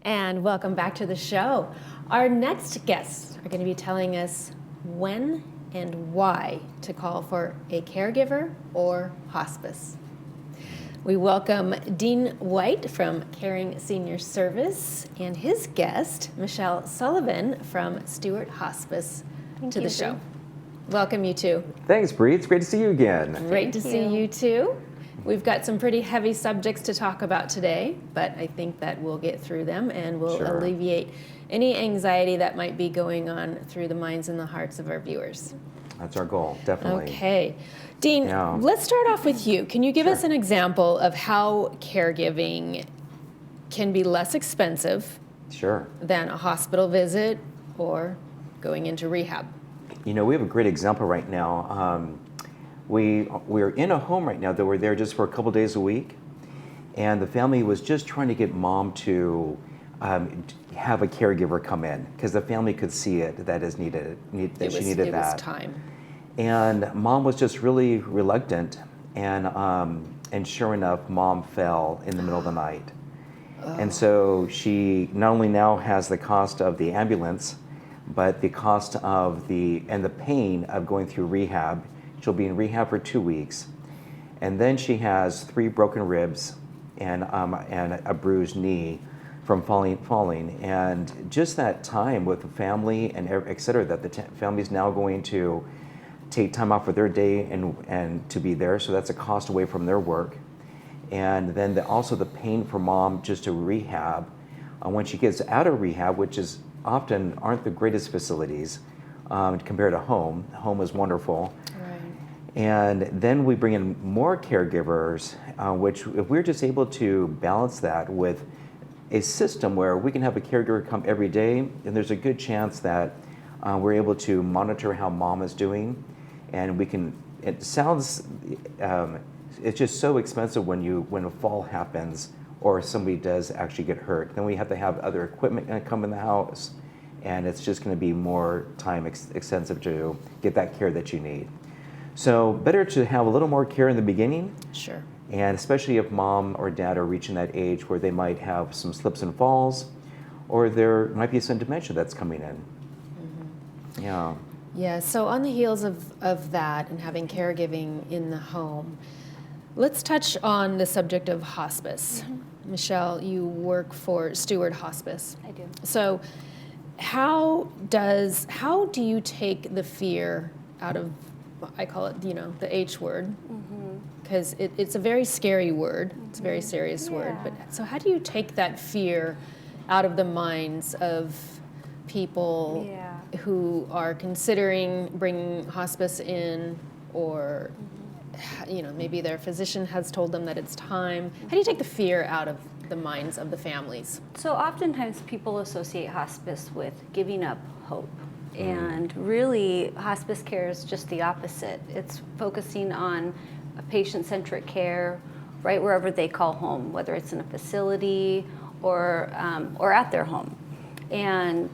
And welcome back to the show. Our next guests are going to be telling us when and why to call for a caregiver or hospice. We welcome Dean White from Caring Senior Service and his guest, Michelle Sullivan from Stewart Hospice, to the show. Welcome, you two. Thanks, Bree. It's great to see you again. Great to see you too. We've got some pretty heavy subjects to talk about today, but I think that we'll get through them and we'll alleviate any anxiety that might be going on through the minds and the hearts of our viewers. That's our goal, definitely. Okay. Dean, let's start off with you. Can you give us an example of how caregiving can be less expensive than a hospital visit or going into rehab? You know, we have a great example right now. We're in a home right now that we're there just for a couple days a week, and the family was just trying to get mom to have a caregiver come in because the family could see it that is needed. She needed that. It was time. And mom was just really reluctant, and sure enough, mom fell in the middle of the night. And so she not only now has the cost of the ambulance, but the cost of the pain of going through rehab. She'll be in rehab for 2 weeks, and then she has 3 broken ribs and a bruised knee from falling. And just that time with the family and et cetera, that the family's now going to take time off for their day and to be there. So that's a cost away from their work. And then also the pain for mom just to rehab. When she gets out of rehab, which is often aren't the greatest facilities compared to home. Home is wonderful. Right. And then we bring in more caregivers, which if we're just able to balance that with a system where we can have a caregiver come every day, and there's a good chance that we're able to monitor how mom is doing. And we can, it sounds, it's just so expensive when a fall happens or somebody does actually get hurt. Then we have to have other equipment come in the house, and it's just going to be more time extensive to get that care that you need. So better to have a little more care in the beginning. Sure. And especially if mom or dad are reaching that age where they might have some slips and falls, or there might be some dementia that's coming in. Mm-hmm. Yeah. Yeah, so on the heels of that and having caregiving in the home, let's touch on the subject of hospice. Mm-hmm. Michelle, you work for Stewart Hospice. I do. So how do you take the fear out of, I call it, the H word, because it's a very scary word. It's a very serious word. But so how do you take that fear out of the minds of people who are considering bringing hospice in, or maybe their physician has told them that it's time? How do you take the fear out of the minds of the families? So oftentimes people associate hospice with giving up hope. And really, hospice care is just the opposite. It's focusing on a patient-centric care right wherever they call home, whether it's in a facility or at their home. And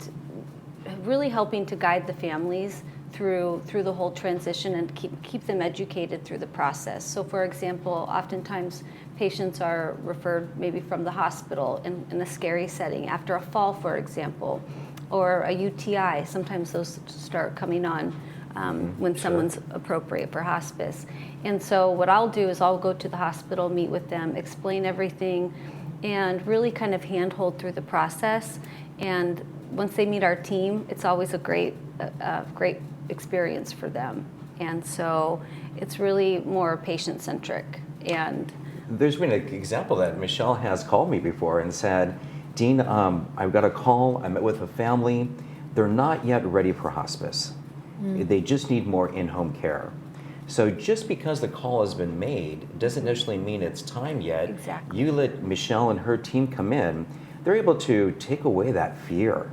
really helping to guide the families through the whole transition and keep them educated through the process. So for example, oftentimes patients are referred maybe from the hospital in a scary setting after a fall, for example, or a UTI. Sometimes those start coming on when someone's appropriate for hospice. And so what I'll do is I'll go to the hospital, meet with them, explain everything, and really kind of handhold through the process. And once they meet our team, it's always a great experience for them. And so it's really more patient-centric. And there's been an example that Michelle has called me before and said, Dean, I've got a call, I met with a family, they're not yet ready for hospice. They just need more in-home care. So just because the call has been made doesn't necessarily mean it's time yet. Exactly. You let Michelle and her team come in, they're able to take away that fear,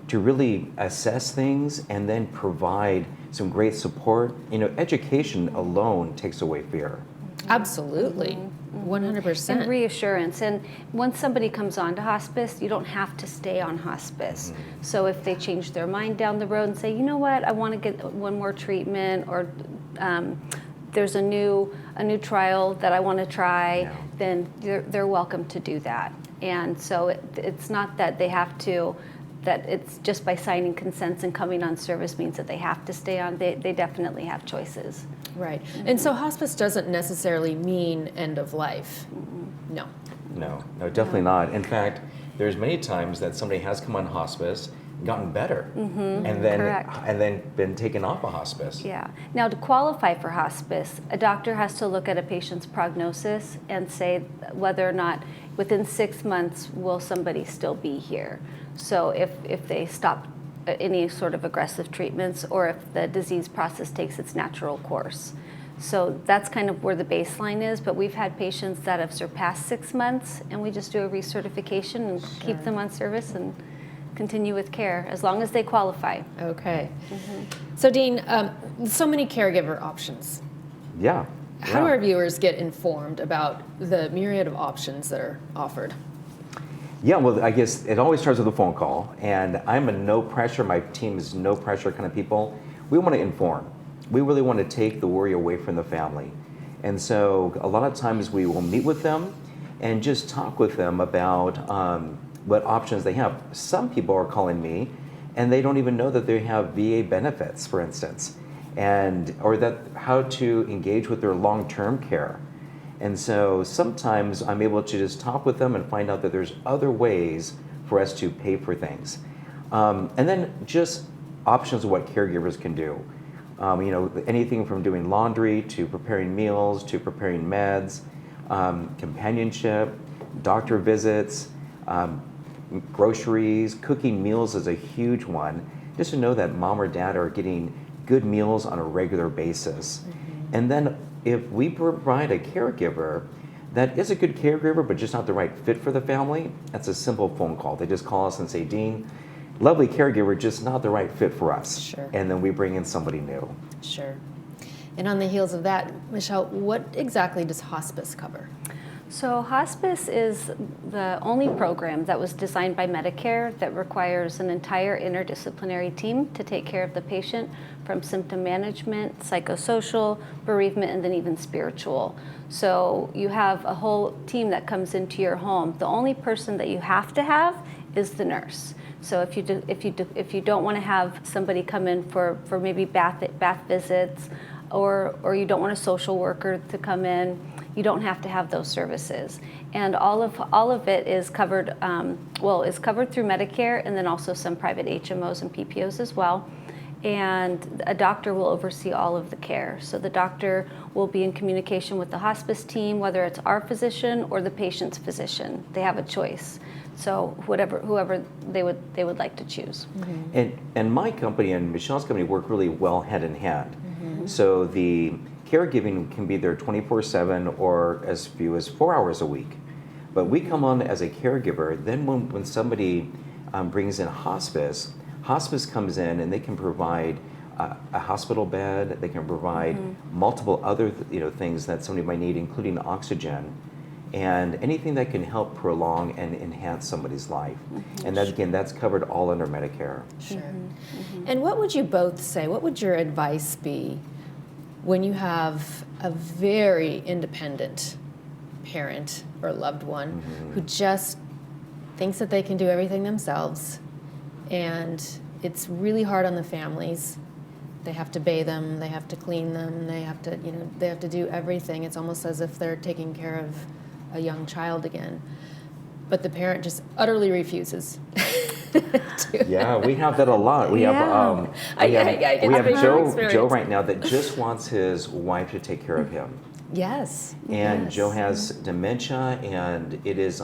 to really assess things and then provide some great support. Education alone takes away fear. Absolutely. 100%. And reassurance. And once somebody comes on to hospice, you don't have to stay on hospice. So if they change their mind down the road and say, you know what, I want to get one more treatment, or there's a new trial that I want to try, then they're welcome to do that. And so it's not that they have to, that it's just by signing consents and coming on service means that they have to stay on. They definitely have choices. Right. And so hospice doesn't necessarily mean end of life. No. No, definitely not. In fact, there's many times that somebody has come on hospice, gotten better, and then Correct. been taken off of hospice. Yeah. Now, to qualify for hospice, a doctor has to look at a patient's prognosis and say whether or not within 6 months will somebody still be here. So if they stop any sort of aggressive treatments, or if the disease process takes its natural course. So that's kind of where the baseline is, but we've had patients that have surpassed 6 months, and we just do a recertification and keep them on service and continue with care as long as they qualify. Okay. So Dean, so many caregiver options. Yeah. How do our viewers get informed about the myriad of options that are offered? Yeah, well, I guess it always starts with a phone call, and I'm a no pressure, my team is no pressure kind of people. We want to inform. We really want to take the worry away from the family. And so a lot of times we will meet with them and just talk with them about what options they have. Some people are calling me and they don't even know that they have VA benefits, for instance, or that how to engage with their long-term care. And so sometimes I'm able to just talk with them and find out that there's other ways for us to pay for things. And then just options of what caregivers can do. Anything from doing laundry to preparing meals to preparing meds, companionship, doctor visits, groceries, cooking meals is a huge one. Just to know that mom or dad are getting good meals on a regular basis. And then if we provide a caregiver that is a good caregiver but just not the right fit for the family, that's a simple phone call. They just call us and say, Dean, lovely caregiver, just not the right fit for us. Sure. And then we bring in somebody new. Sure. And on the heels of that, Michelle, what exactly does hospice cover? So hospice is the only program that was designed by Medicare that requires an entire interdisciplinary team to take care of the patient, from symptom management, psychosocial, bereavement, and then even spiritual. So you have a whole team that comes into your home. The only person that you have to have is the nurse. So if you don't want to have somebody come in for maybe bath visits, or you don't want a social worker to come in, you don't have to have those services. And all of it is covered, is covered through Medicare, and then also some private HMOs and PPOs as well. And a doctor will oversee all of the care. So the doctor will be in communication with the hospice team, whether it's our physician or the patient's physician. They have a choice. So whoever they would like to choose. And my company and Michelle's company work really well hand in hand. So the caregiving can be there 24/7 or as few as 4 hours a week. But we come on as a caregiver. Then when somebody brings in hospice comes in and they can provide a hospital bed. They can provide multiple other things that somebody might need, including oxygen, and anything that can help prolong and enhance somebody's life. And that, again, that's covered all under Medicare. Sure. And what would you both say? What would your advice be when you have a very independent parent or loved one who just thinks that they can do everything themselves, and it's really hard on the families? They have to bathe them, they have to clean them, they have to do everything. It's almost as if they're taking care of a young child again. But the parent just utterly refuses. Yeah, we have that a lot. We have Joe right now that just wants his wife to take care of him. Yes. And yes. Joe has dementia, and it is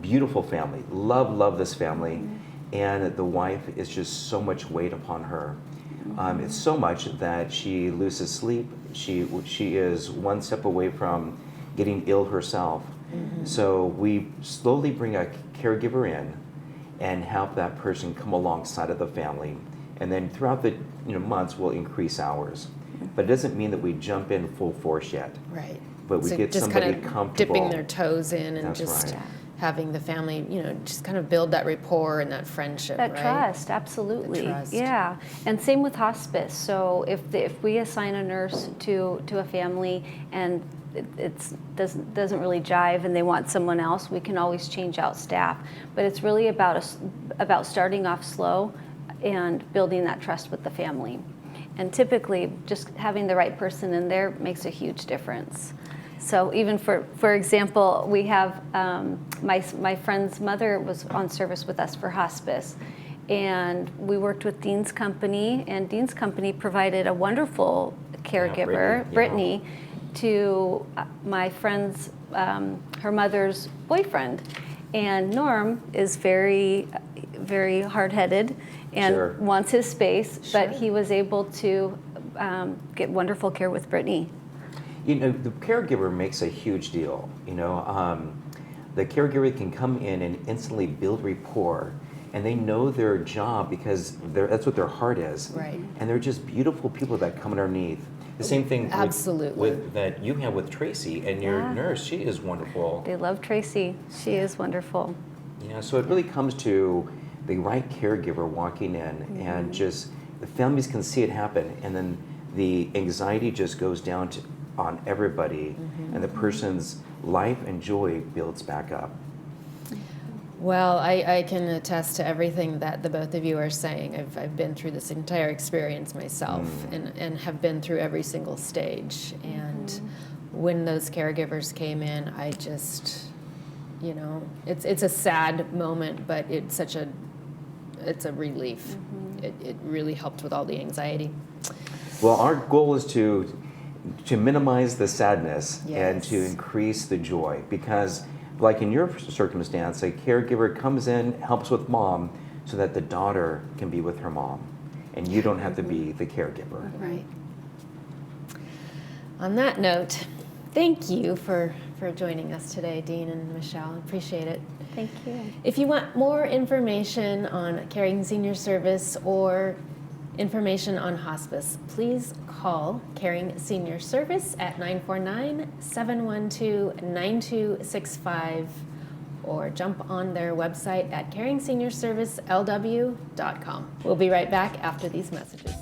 beautiful family. Love this family. And the wife is just so much weight upon her. It's so much that she loses sleep. She is one step away from getting ill herself. So we slowly bring a caregiver in and have that person come alongside of the family. And then throughout the months, we'll increase hours. But it doesn't mean that we jump in full force yet. Right. But we So get just somebody kind of comfortable. dipping their toes in and That's just right. having the family, just kind of build that rapport and that friendship, That right? trust, absolutely. The trust. Yeah, and same with hospice. So if we assign a nurse to a family and it doesn't really jive and they want someone else, we can always change out staff. But it's really about starting off slow and building that trust with the family. And typically, just having the right person in there makes a huge difference. So even for example, we have my friend's mother was on service with us for hospice, and we worked with Dean's Company, and Dean's Company provided a wonderful caregiver, Brittany, to my friend's, her mother's boyfriend. And Norm is very, very hard-headed and wants his space, but he was able to get wonderful care with Brittany. You know, the caregiver makes a huge deal. You know, the caregiver can come in and instantly build rapport, and they know their job because that's what their heart is. Right. And they're just beautiful people that come underneath. The same thing with that you have with Tracy and your nurse. She is wonderful. They love Tracy. She is wonderful. Yeah, so it really comes to the right caregiver walking in, and just the families can see it happen, and then the anxiety just goes down on everybody, and the person's life and joy builds back up. Well, I can attest to everything that the both of you are saying. I've been through this entire experience myself, and have been through every single stage. And when those caregivers came in, I just, you know, it's a sad moment, but it's a relief. It really helped with all the anxiety. Well, our goal is to minimize the sadness and to increase the joy, because like in your circumstance, a caregiver comes in, helps with mom so that the daughter can be with her mom, and you don't have to be the caregiver. Right. On that note, thank you for joining us today, Dean and Michelle. Appreciate it. Thank you. If you want more information on Caring Senior Service or information on hospice, please call Caring Senior Service at 949-712-9265, or jump on their website at caringSeniorServiceLW.com. We'll be right back after these messages.